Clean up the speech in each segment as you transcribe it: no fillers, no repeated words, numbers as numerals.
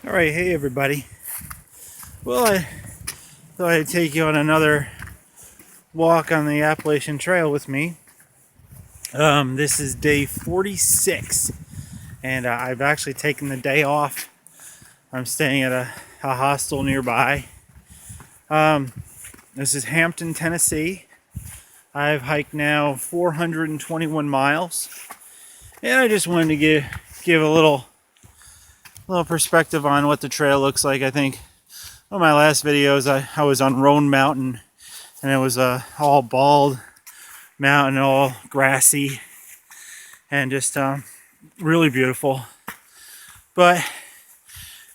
All right, hey everybody. Well, I thought I'd take you on another walk on the Appalachian Trail with me. This is day 46, and I've actually taken the day off. I'm staying at a hostel nearby. This is Hampton, Tennessee. I've hiked now 421 miles, and I just wanted to give a little perspective on what the trail looks like. I think one of my last videos, I was on Roan Mountain, and it was all bald mountain, all grassy, and just really beautiful. But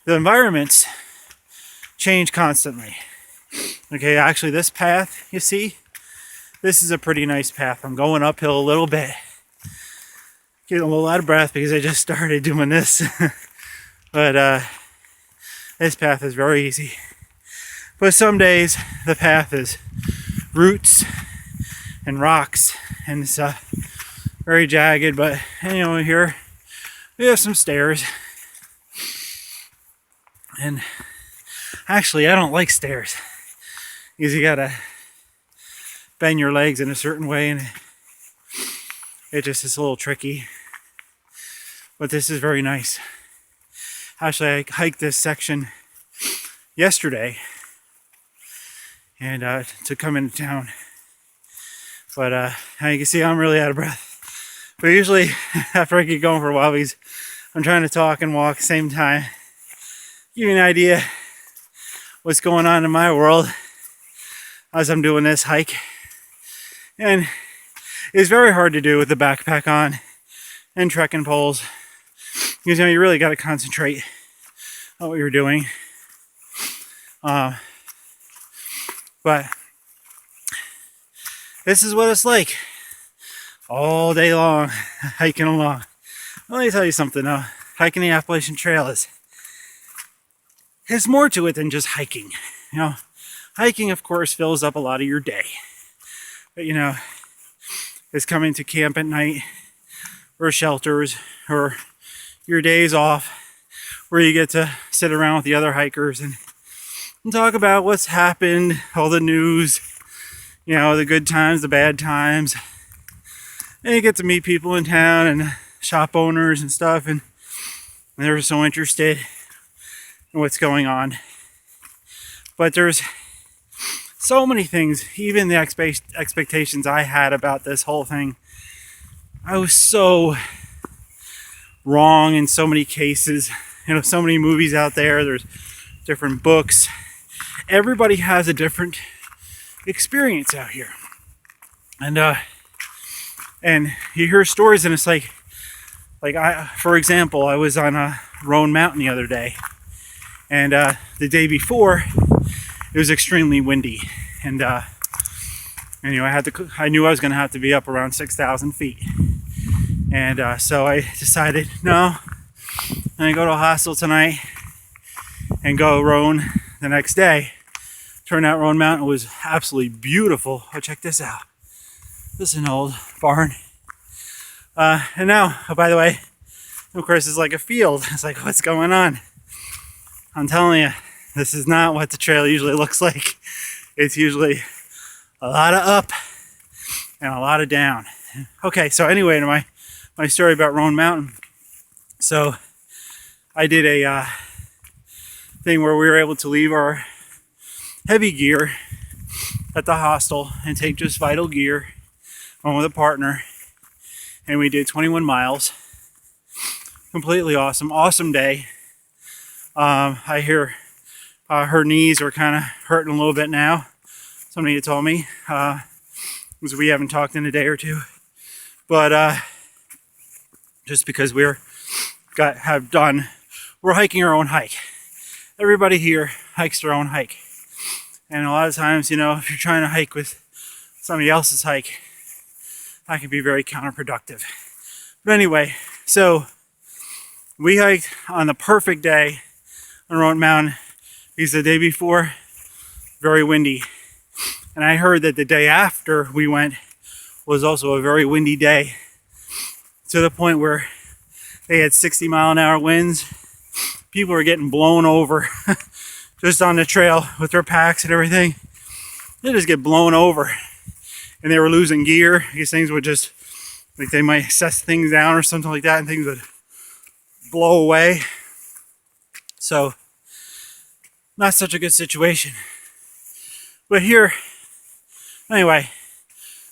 the environments change constantly. Okay, actually this path, you see, this is a pretty nice path. I'm going uphill a little bit. Getting a little out of breath because I just started doing this. But this path is very easy. But some days the path is roots and rocks, and it's very jagged. But here we have some stairs. And actually, I don't like stairs because you gotta bend your legs in a certain way, and it just is a little tricky. But this is very nice. Actually, I hiked this section yesterday and to come into town. But as you can see, I'm really out of breath. But usually, after I get going for a while, because I'm trying to talk and walk at the same time, give you an idea what's going on in my world as I'm doing this hike. And it's very hard to do with the backpack on and trekking poles. Because you really got to concentrate on what you're doing. But this is what it's like all day long, hiking along. Let me tell you something though. Hiking the Appalachian Trail there's more to it than just hiking. Hiking, of course, fills up a lot of your day. But it's coming to camp at night, or shelters, or your days off where you get to sit around with the other hikers and talk about what's happened, all the news, the good times, the bad times. And you get to meet people in town and shop owners and stuff, and they're so interested in what's going on. But there's so many things, even the expectations I had about this whole thing, I was so wrong in so many cases. So many movies out there, there's different books. Everybody has a different experience out here. And you hear stories, and it's like for example, I was on a Roan Mountain the other day, and the day before it was extremely windy, and I knew I was going to have to be up around 6,000 feet. And so I decided, no, I'm going to go to a hostel tonight and go roan the next day. Turned out Roan Mountain was absolutely beautiful. Oh, check this out. This is an old barn. And now, oh, by the way, of course, it's like a field. It's like, what's going on? I'm telling you, this is not what the trail usually looks like. It's usually a lot of up and a lot of down. Okay, so anyway, to my story about Roan Mountain. So I did a thing where we were able to leave our heavy gear at the hostel and take just vital gear. Went with a partner, and we did 21 miles. Completely awesome day. I hear her knees are kind of hurting a little bit now. Somebody had told me, because we haven't talked in a day or two. But just because we're hiking our own hike. Everybody here hikes their own hike. And a lot of times, if you're trying to hike with somebody else's hike, that can be very counterproductive. But anyway, so we hiked on the perfect day on Roan Mountain because the day before, very windy. And I heard that the day after we went was also a very windy day, to the point where they had 60-mile-an-hour winds, people are getting blown over just on the trail with their packs and everything. They just get blown over, and they were losing gear. I guess things would just, like, they might set things down or something like that, and things would blow away. So not such a good situation. But here, anyway,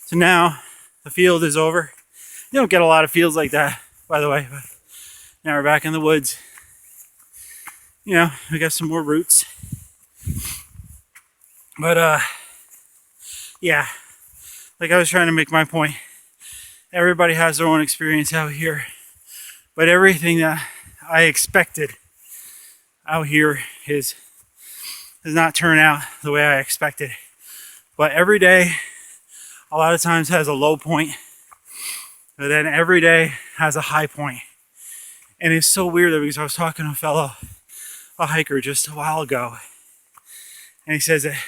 so now the field is over. You don't get a lot of fields like that, by the way, but now we're back in the woods. You know, we got some more roots. But yeah, like I was trying to make my point. Everybody has their own experience out here, but everything that I expected out here does not turn out the way I expected. But every day, a lot of times has a low point, but then every day has a high point. And it's so weird because I was talking to a hiker just a while ago, and he says that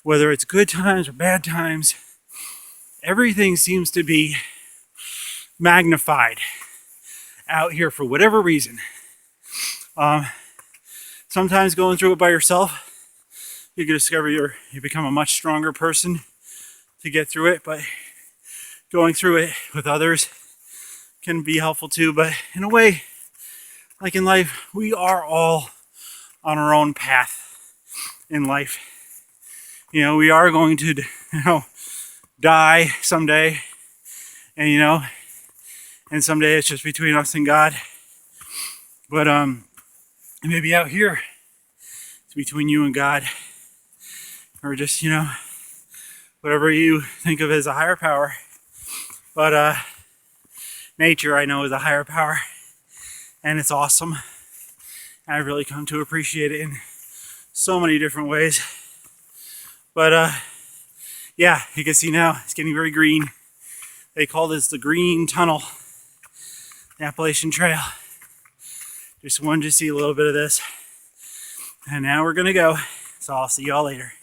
whether it's good times or bad times, everything seems to be magnified out here for whatever reason. Sometimes going through it by yourself, you can discover you become a much stronger person to get through it, but going through it with others can be helpful too. But in a way, like in life, we are all on our own path in life. You know, we are going to, die someday, and and someday it's just between us and God. But maybe out here it's between you and God, or just whatever you think of as a higher power. But nature, I know, is a higher power, and it's awesome. I've really come to appreciate it in so many different ways. But yeah, you can see now it's getting very green. They call this the Green Tunnel, the Appalachian Trail. Just wanted to see a little bit of this. And now we're gonna go. So I'll see y'all later.